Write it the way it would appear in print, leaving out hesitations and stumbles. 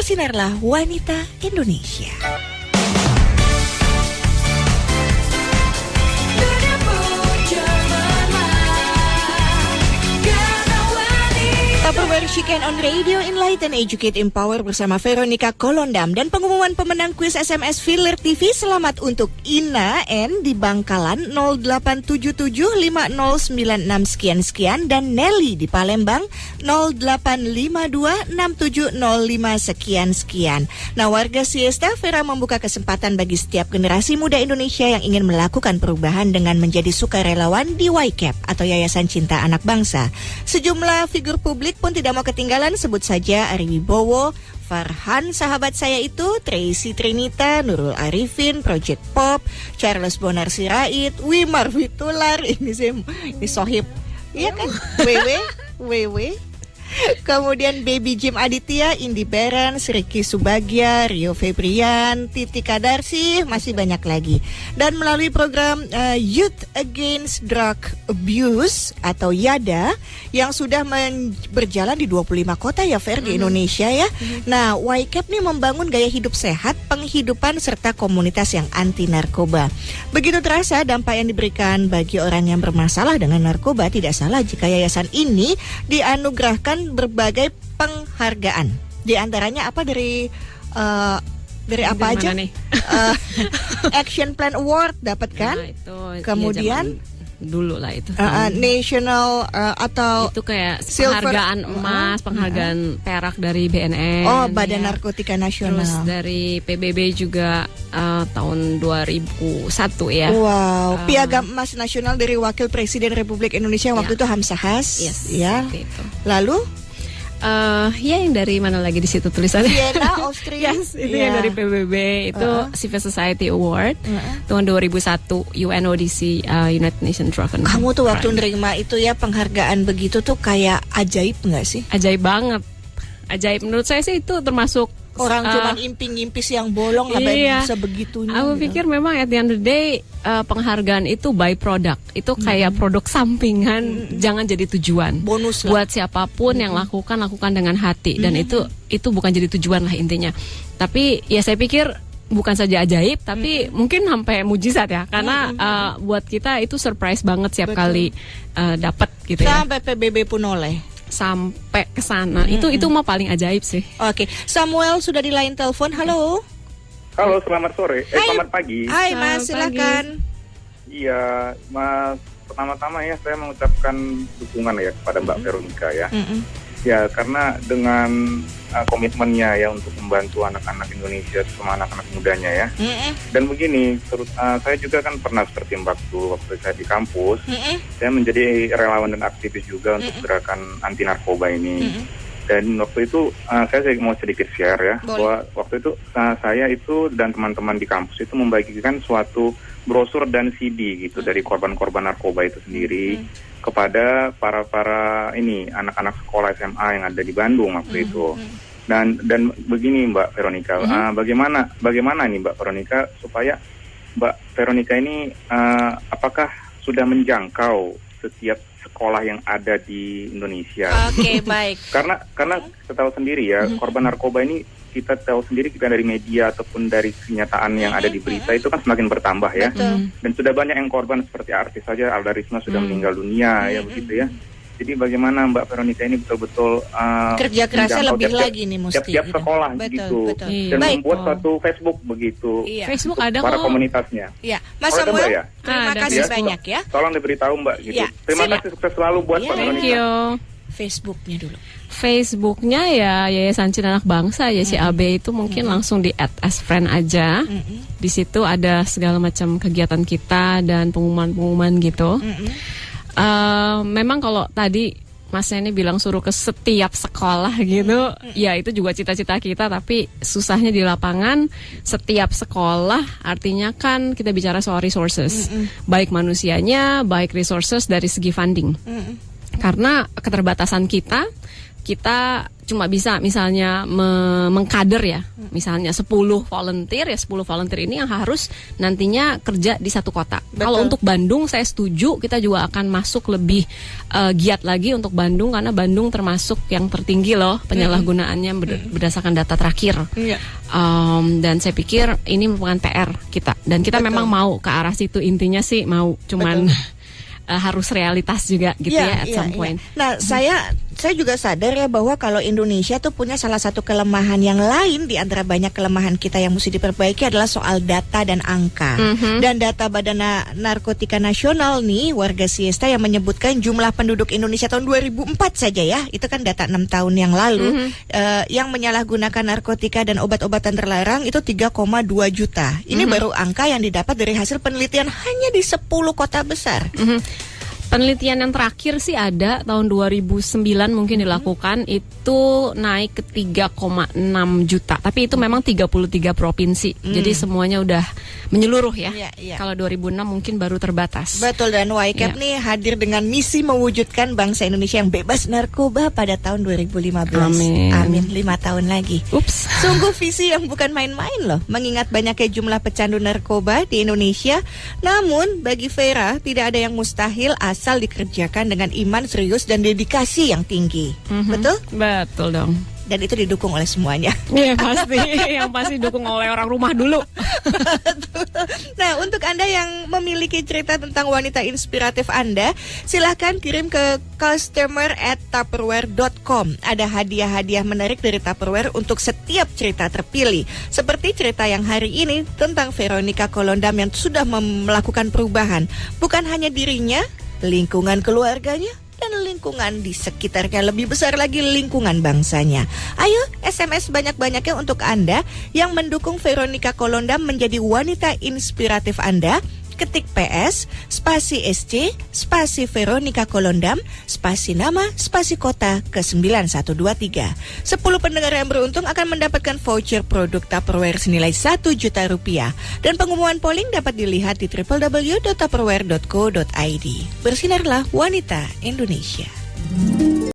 Bersinarlah Wanita Indonesia. Tupperware Chicken on Radio, Enlighten, Educate, Empower bersama Veronica Kolondam. Dan pengumuman pemenang kuis SMS Filler TV selamat untuk Ina N di Bangkalan 08775096 sekian-sekian dan Nelly di Palembang 08526705 sekian-sekian. Nah, warga Siesta, Vera membuka kesempatan bagi setiap generasi muda Indonesia yang ingin melakukan perubahan dengan menjadi sukarelawan di YCAP atau Yayasan Cinta Anak Bangsa. Sejumlah figur publik pun tidak mau ketinggalan, sebut saja Ari Wibowo, Farhan sahabat saya itu, Tracy Trinita, Nurul Arifin, Project Pop, Charles Bonar Sirait, Wimar Witular, ini Sohib, iya kan? Wewe. Kemudian Baby Jim Aditya, Indi Berens, Ricky Subagya, Rio Febrian, Titi Kadarsi, masih banyak lagi. Dan melalui program Youth Against Drug Abuse atau YADA yang sudah berjalan di 25 kota ya Fer di Indonesia ya. Nah, YCAP nih membangun gaya hidup sehat, penghidupan serta komunitas yang anti narkoba. Begitu terasa dampak yang diberikan bagi orang yang bermasalah dengan narkoba, tidak salah jika yayasan ini dianugerahkan berbagai penghargaan. Di antaranya apa dari apa aja? Action Plan Award dapat kan? Nah, itu, kemudian dulu lah itu. National atau itu kayak silver, penghargaan emas, penghargaan perak dari BNN. Oh, Badan Narkotika Nasional. Terus dari PBB juga tahun 2001 ya. Wow, Piagam Emas Nasional dari Wakil Presiden Republik Indonesia waktu itu Hamzahas. Yes, ya. Itu. Lalu ya yang dari mana lagi di situ tulisannya? Vienna, Austria. Yes, itu yang dari PBB itu Civil Society Award tahun 2001 UNODC United Nations Drug and Kamu tuh waktu Crime. nerima itu ya penghargaan begitu tuh kayak ajaib nggak sih? Ajaib banget. Ajaib menurut saya sih itu termasuk orang cuman imping-impis yang bolong sampai bisa begitunya. Aku pikir memang at the end of the day penghargaan itu by product. Itu kayak produk sampingan, jangan jadi tujuan. Bonus lah. Buat siapapun yang lakukan dengan hati dan itu bukan jadi tujuan lah intinya. Tapi ya saya pikir bukan saja ajaib tapi mungkin sampai mujizat ya karena buat kita itu surprise banget setiap kali dapat gitu ya. Sampai PBB pun oleh. Sampai ke sana. Itu mah paling ajaib sih. Oke, Samuel sudah di line telepon. Halo. Halo, selamat sore. Hai. Selamat pagi. Hai Mas, Selamat silakan. Iya, Mas, pertama-tama ya saya mengucapkan dukungan ya kepada Mbak Veronica ya. Ya, karena dengan komitmennya ya untuk membantu anak-anak Indonesia sama anak-anak mudanya ya. Dan begini, saya juga kan pernah seperti waktu saya di kampus, saya menjadi relawan dan aktivis juga untuk gerakan anti narkoba ini. Dan waktu itu saya mau sedikit share ya. Bahwa waktu itu saya itu dan teman-teman di kampus itu membagikan suatu brosur dan CD gitu dari korban-korban narkoba itu sendiri kepada para ini anak-anak sekolah SMA yang ada di Bandung waktu itu. Dan begini Mbak Veronica, bagaimana nih Mbak Veronica supaya Mbak Veronica ini apakah sudah menjangkau setiap sekolah yang ada di Indonesia? Oke, baik. Karena kita tahu sendiri ya, korban narkoba ini kita tahu sendiri kita dari media ataupun dari kenyataan yang ada di berita itu kan semakin bertambah ya. Dan sudah banyak yang korban seperti artis saja Alda Risma sudah meninggal dunia ya begitu ya. Jadi bagaimana Mbak Veronica ini betul-betul kerja kerasnya lebih lagi nih mesti tiap sekolah gitu. Dan membuat satu Facebook begitu. Facebook ada para kok. komunitasnya. Iya, Mas Ada, Samuel, Mbak, ya? terima kasih banyak ya. Tolong diberitahu Mbak gitu. Ya, Terima kasih, sukses selalu buat Mbak Thank Veronica. you. Facebooknya dulu. Facebooknya ya Yayasan Cinta Anak Bangsa ya YCAB itu mungkin langsung di add as friend aja. Di situ ada segala macam kegiatan kita dan pengumuman-pengumuman gitu. Memang kalau tadi Mas ini bilang suruh ke setiap sekolah gitu, ya itu juga cita-cita kita, tapi susahnya di lapangan. Setiap sekolah artinya kan kita bicara soal resources, baik manusianya, baik resources dari segi funding. Karena keterbatasan kita, kita cuma bisa misalnya mengkader ya, misalnya 10 volunteer ya, 10 volunteer ini yang harus nantinya kerja di satu kota. Kalau untuk Bandung saya setuju, kita juga akan masuk lebih giat lagi untuk Bandung, karena Bandung termasuk yang tertinggi loh penyalahgunaannya berdasarkan data terakhir. Dan saya pikir ini merupakan PR kita, dan kita memang mau ke arah situ, intinya sih mau, cuman harus realitas juga gitu ya at some point. Nah, saya juga sadar ya bahwa kalau Indonesia tuh punya salah satu kelemahan yang lain di antara banyak kelemahan kita yang mesti diperbaiki adalah soal data dan angka. Dan data Badan Narkotika Nasional nih, warga Siesta yang menyebutkan jumlah penduduk Indonesia tahun 2004 saja ya, itu kan data 6 tahun yang lalu, yang menyalahgunakan narkotika dan obat-obatan terlarang itu 3,2 juta. Ini baru angka yang didapat dari hasil penelitian hanya di 10 kota besar. Penelitian yang terakhir sih ada tahun 2009 mungkin dilakukan, itu naik ke 3,6 juta. Tapi itu memang 33 provinsi. Jadi semuanya udah menyeluruh ya. Kalau 2006 mungkin baru terbatas. Betul, dan YCAP nih hadir dengan misi mewujudkan bangsa Indonesia yang bebas narkoba pada tahun 2015. Amin. 5 tahun lagi. Ups. Sungguh visi yang bukan main-main loh, mengingat banyaknya jumlah pecandu narkoba di Indonesia. Namun bagi Vera tidak ada yang mustahil asal dikerjakan dengan iman serius dan dedikasi yang tinggi. Betul? Betul dong. Dan itu didukung oleh semuanya. Iya pasti, yang pasti didukung oleh orang rumah dulu. Nah, untuk Anda yang memiliki cerita tentang wanita inspiratif Anda, silahkan kirim ke customer@tupperware.com. Ada hadiah-hadiah menarik dari Tupperware untuk setiap cerita terpilih. Seperti cerita yang hari ini tentang Veronica Kolondam yang sudah melakukan perubahan. Bukan hanya dirinya, lingkungan keluarganya, dan lingkungan di sekitarnya, lebih besar lagi lingkungan bangsanya. Ayo SMS banyak-banyaknya untuk Anda yang mendukung Veronica Kolondam menjadi wanita inspiratif Anda. Ketik PS, spasi SC, spasi Veronica Kolondam, spasi nama, spasi kota ke 9123. 10 pendengar yang beruntung akan mendapatkan voucher produk Tupperware senilai Rp1 juta. Dan pengumuman polling dapat dilihat di www.tupperware.co.id. Bersinarlah wanita Indonesia.